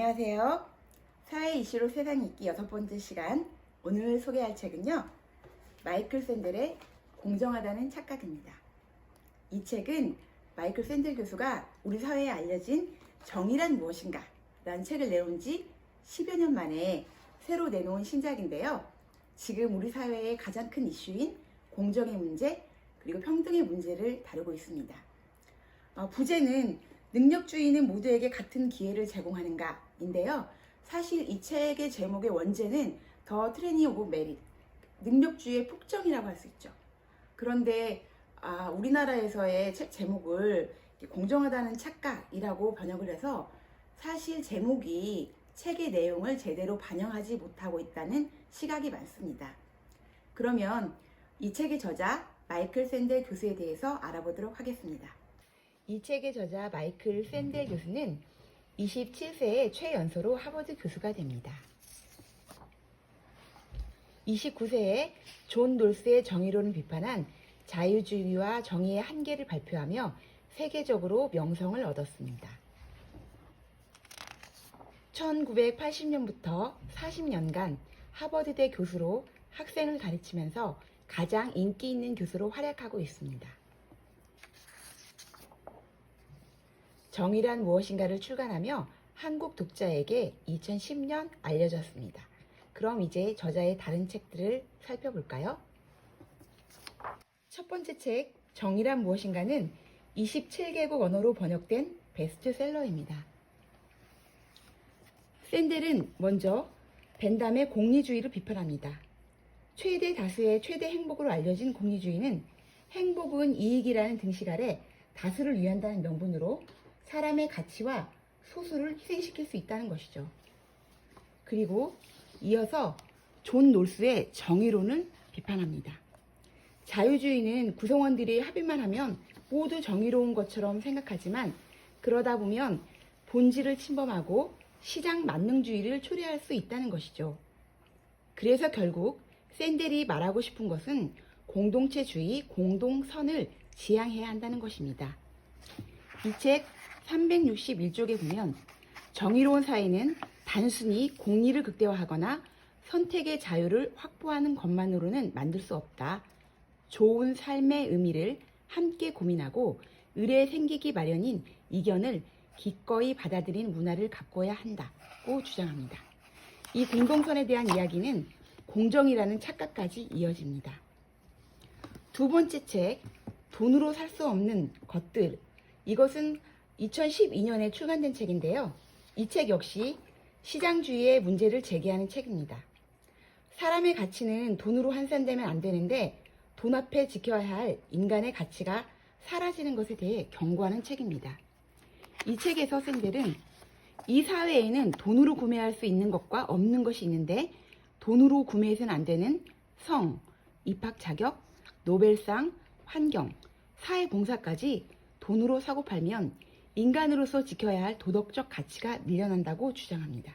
안녕하세요. 사회 이슈로 세상 읽기 6번째 시간. 오늘 소개할 책은요, 마이클 샌델의 공정하다는 착각입니다. 이 책은 마이클 샌델 교수가 우리 사회에 알려진 정의란 무엇인가 라는 책을 내온 지 10여 년 만에 새로 내놓은 신작인데요. 지금 우리 사회의 가장 큰 이슈인 공정의 문제 그리고 평등의 문제를 다루고 있습니다. 부제는 능력주의는 모두에게 같은 기회를 제공하는가 인데요. 사실 이 책의 제목의 원제는 더 트레니 오브 메릿, 능력주의의 폭정이라고 할 수 있죠. 그런데 우리나라에서의 책 제목을 공정하다는 착각이라고 번역을 해서 사실 제목이 책의 내용을 제대로 반영하지 못하고 있다는 시각이 많습니다. 그러면 이 책의 저자 마이클 샌델 교수에 대해서 알아보도록 하겠습니다. 이 책의 저자 마이클 샌델 교수는 27세에 최연소로 하버드 교수가 됩니다. 29세에 존 롤스의 정의론을 비판한 자유주의와 정의의 한계를 발표하며 세계적으로 명성을 얻었습니다. 1980년부터 40년간 하버드대 교수로 학생을 가르치면서 가장 인기 있는 교수로 활약하고 있습니다. 정의란 무엇인가를 출간하며 한국 독자에게 2010년 알려졌습니다. 그럼 이제 저자의 다른 책들을 살펴볼까요? 첫 번째 책, 정의란 무엇인가는 27개국 언어로 번역된 베스트셀러입니다. 샌델은 먼저 벤담의 공리주의를 비판합니다. 최대 다수의 최대 행복으로 알려진 공리주의는 행복은 이익이라는 등식 아래 다수를 위한다는 명분으로 사람의 가치와 소수를 희생시킬 수 있다는 것이죠. 그리고 이어서 존 롤스의 정의론을 비판합니다. 자유주의는 구성원들이 합의만 하면 모두 정의로운 것처럼 생각하지만 그러다 보면 본질을 침범하고 시장 만능주의를 초래할 수 있다는 것이죠. 그래서 결국 샌델이 말하고 싶은 것은 공동체주의, 공동선을 지향해야 한다는 것입니다. 이 책 361쪽에 보면 정의로운 사회는 단순히 공리를 극대화하거나 선택의 자유를 확보하는 것만으로는 만들 수 없다. 좋은 삶의 의미를 함께 고민하고 의례 생기기 마련인 이견을 기꺼이 받아들인 문화를 가꿔야 한다고 주장합니다. 이 공동선에 대한 이야기는 공정이라는 착각까지 이어집니다. 두 번째 책, 돈으로 살 수 없는 것들. 이것은 2012년에 출간된 책인데요. 이 책 역시 시장주의의 문제를 제기하는 책입니다. 사람의 가치는 돈으로 환산되면 안 되는데 돈 앞에 지켜야 할 인간의 가치가 사라지는 것에 대해 경고하는 책입니다. 이 책에서 샌델은 이 사회에는 돈으로 구매할 수 있는 것과 없는 것이 있는데 돈으로 구매해서는 안 되는 성, 입학 자격, 노벨상, 환경, 사회봉사까지 돈으로 사고 팔면 인간으로서 지켜야 할 도덕적 가치가 밀려난다고 주장합니다.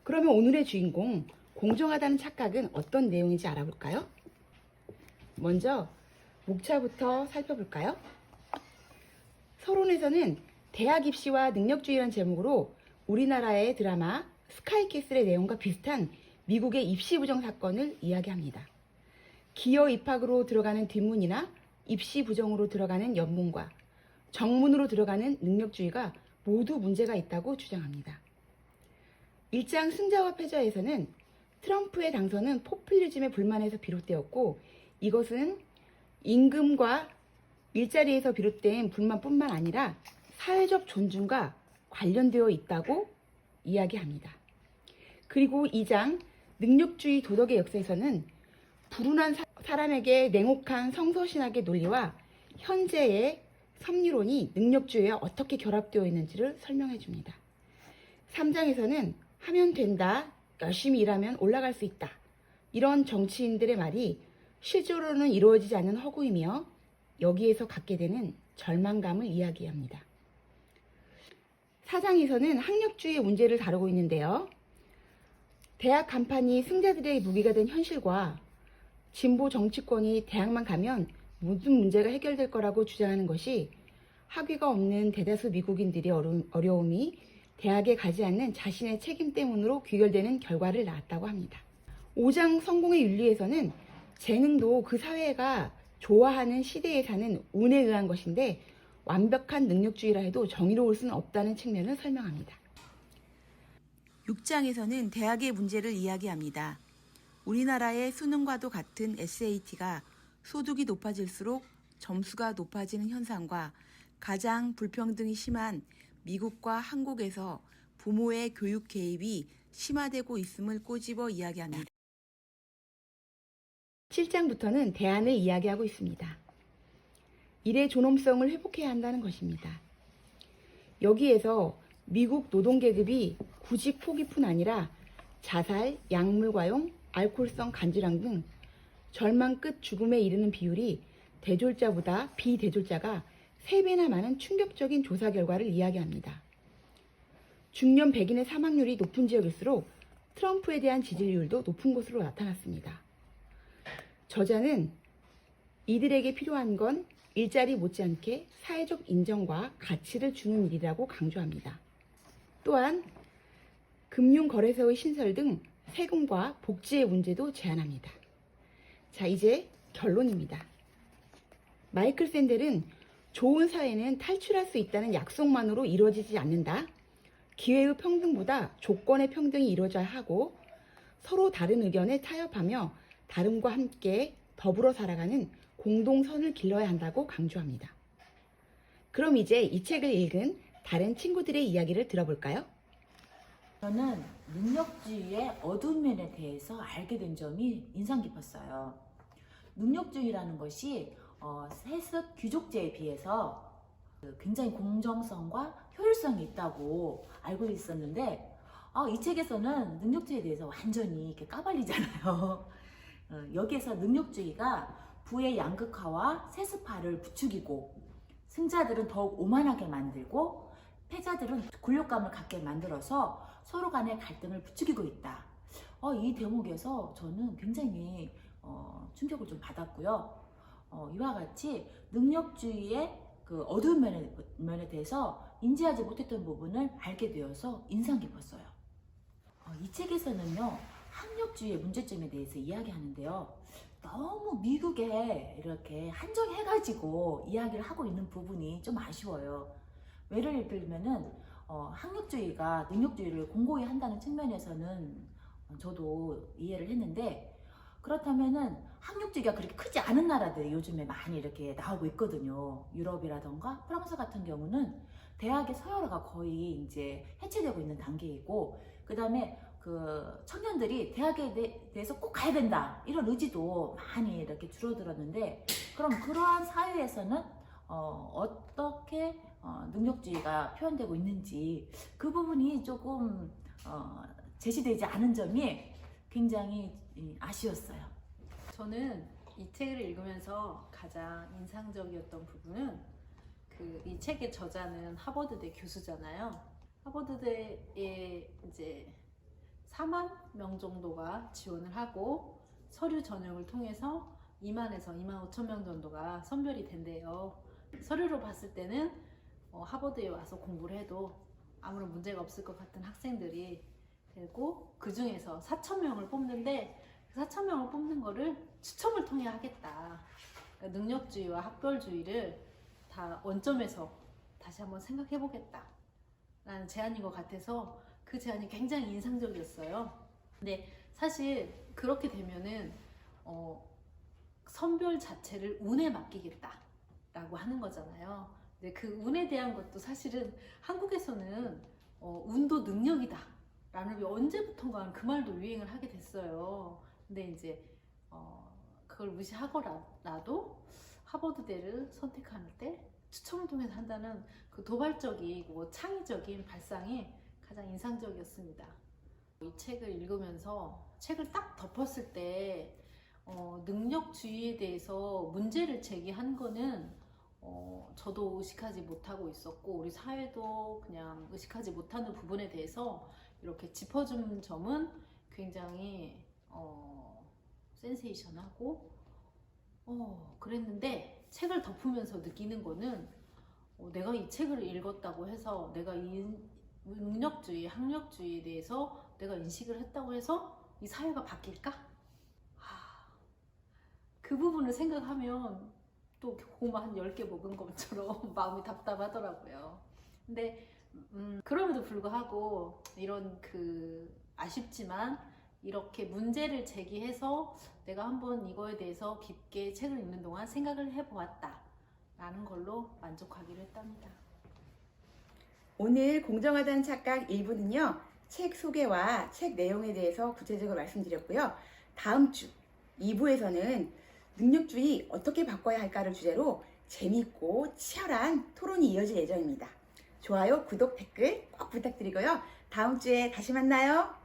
그러면 오늘의 주인공, 공정하다는 착각은 어떤 내용인지 알아볼까요? 먼저 목차부터 살펴볼까요? 서론에서는 대학 입시와 능력주의라는 제목으로 우리나라의 드라마 스카이캐슬의 내용과 비슷한 미국의 입시 부정 사건을 이야기합니다. 기여 입학으로 들어가는 뒷문이나 입시 부정으로 들어가는 옆문과 정문으로 들어가는 능력주의가 모두 문제가 있다고 주장합니다. 1장 승자와 패자에서는 트럼프의 당선은 포퓰리즘의 불만에서 비롯되었고 이것은 임금과 일자리에서 비롯된 불만뿐만 아니라 사회적 존중과 관련되어 있다고 이야기합니다. 그리고 2장 능력주의 도덕의 역사에서는 불운한 사람에게 냉혹한 성서신학의 논리와 현재의 섭리론이 능력주의와 어떻게 결합되어 있는지를 설명해 줍니다. 3장에서는 하면 된다, 열심히 일하면 올라갈 수 있다. 이런 정치인들의 말이 실제로는 이루어지지 않는 허구이며 여기에서 갖게 되는 절망감을 이야기합니다. 4장에서는 학력주의의 문제를 다루고 있는데요. 대학 간판이 승자들의 무기가 된 현실과 진보 정치권이 대학만 가면 모든 문제가 해결될 거라고 주장하는 것이 학위가 없는 대다수 미국인들의 어려움이 대학에 가지 않는 자신의 책임 때문으로 귀결되는 결과를 낳았다고 합니다. 5장 성공의 윤리에서는 재능도 그 사회가 좋아하는 시대에 사는 운에 의한 것인데 완벽한 능력주의라 해도 정의로울 수는 없다는 측면을 설명합니다. 6장에서는 대학의 문제를 이야기합니다. 우리나라의 수능과도 같은 SAT가 소득이 높아질수록 점수가 높아지는 현상과 가장 불평등이 심한 미국과 한국에서 부모의 교육 개입이 심화되고 있음을 꼬집어 이야기합니다. 7장부터는 대안을 이야기하고 있습니다. 일의 존엄성을 회복해야 한다는 것입니다. 여기에서 미국 노동계급이 구직 포기뿐 아니라 자살, 약물과용, 알코올성 간질환 등 절망 끝 죽음에 이르는 비율이 대졸자보다 비대졸자가 3배나 많은 충격적인 조사 결과를 이야기합니다. 중년 백인의 사망률이 높은 지역일수록 트럼프에 대한 지지율도 높은 것으로 나타났습니다. 저자는 이들에게 필요한 건 일자리 못지않게 사회적 인정과 가치를 주는 일이라고 강조합니다. 또한 금융거래소의 신설 등 세금과 복지의 문제도 제안합니다. 자, 이제 결론입니다. 마이클 샌델은 좋은 사회는 탈출할 수 있다는 약속만으로 이루어지지 않는다. 기회의 평등보다 조건의 평등이 이루어져야 하고 서로 다른 의견에 타협하며 다름과 함께 더불어 살아가는 공동선을 길러야 한다고 강조합니다. 그럼 이제 이 책을 읽은 다른 친구들의 이야기를 들어볼까요? 저는 능력주의의 어두운 면에 대해서 알게 된 점이 인상 깊었어요. 능력주의라는 것이 세습 귀족제에 비해서 굉장히 공정성과 효율성이 있다고 알고 있었는데 이 책에서는 능력주의에 대해서 완전히 이렇게 까발리잖아요. 여기에서 능력주의가 부의 양극화와 세습화를 부추기고 승자들은 더욱 오만하게 만들고 패자들은 굴욕감을 갖게 만들어서 서로 간의 갈등을 부추기고 있다. 이 대목에서 저는 굉장히 충격을 좀 받았고요. 이와 같이 능력주의의 그 어두운 면에 대해서 인지하지 못했던 부분을 알게 되어서 인상 깊었어요. 이 책에서는요, 학력주의의 문제점에 대해서 이야기하는데요. 너무 미국에 이렇게 한정해가지고 이야기를 하고 있는 부분이 좀 아쉬워요. 예를 들면은 학력주의가 능력주의를 공고히 한다는 측면에서는 저도 이해를 했는데, 그렇다면은 학력주의가 그렇게 크지 않은 나라들이 요즘에 많이 이렇게 나오고 있거든요. 유럽이라던가 프랑스 같은 경우는 대학의 서열화가 거의 이제 해체되고 있는 단계이고, 그 다음에 그 청년들이 대학에 대해서 꼭 가야 된다 이런 의지도 많이 이렇게 줄어들었는데, 그럼 그러한 사회에서는 어떻게 능력주의가 표현되고 있는지 그 부분이 조금 제시되지 않은 점이 굉장히 아쉬웠어요. 저는 이 책을 읽으면서 가장 인상적이었던 부분은 이 책의 저자는 하버드대 교수잖아요. 하버드대에 이제 4만 명 정도가 지원을 하고 서류 전형을 통해서 2만에서 2만 5천 명 정도가 선별이 된대요. 서류로 봤을 때는 하버드에 와서 공부를 해도 아무런 문제가 없을 것 같은 학생들이 되고, 그 중에서 4천 명을 뽑는데 4천 명을 뽑는 거를 추첨을 통해 하겠다. 그러니까 능력주의와 학벌주의를 다 원점에서 다시 한번 생각해 보겠다 라는 제안인 것 같아서 그 제안이 굉장히 인상적이었어요. 근데 사실 그렇게 되면은 선별 자체를 운에 맡기겠다 라고 하는 거잖아요. 근데 그 운에 대한 것도 사실은 한국에서는 운도 능력이다 라는 게 언제부턴가 그 말도 유행을 하게 됐어요. 근데 이제 그걸 무시하고라도 하버드대를 선택할 때 추첨을 통해서 한다는 그 도발적이고 창의적인 발상이 가장 인상적이었습니다. 이 책을 읽으면서 책을 딱 덮었을 때 능력주의에 대해서 문제를 제기한 거는 저도 의식하지 못하고 있었고, 우리 사회도 그냥 의식하지 못하는 부분에 대해서 이렇게 짚어준 점은 굉장히 센세이션하고 그랬는데, 책을 덮으면서 느끼는 거는 내가 이 책을 읽었다고 해서 내가 이 능력주의, 학력주의에 대해서 내가 인식을 했다고 해서 이 사회가 바뀔까? 그 부분을 생각하면 또 고구마 한 10개 먹은 것처럼 마음이 답답하더라고요. 근데 그럼에도 불구하고 이런 아쉽지만 이렇게 문제를 제기해서 내가 한번 이거에 대해서 깊게 책을 읽는 동안 생각을 해보았다 라는 걸로 만족하기로 했답니다. 오늘 공정하다는 착각 1부는요. 책 소개와 책 내용에 대해서 구체적으로 말씀드렸고요. 다음 주 2부에서는 능력주의 어떻게 바꿔야 할까를 주제로 재미있고 치열한 토론이 이어질 예정입니다. 좋아요, 구독, 댓글 꼭 부탁드리고요. 다음 주에 다시 만나요.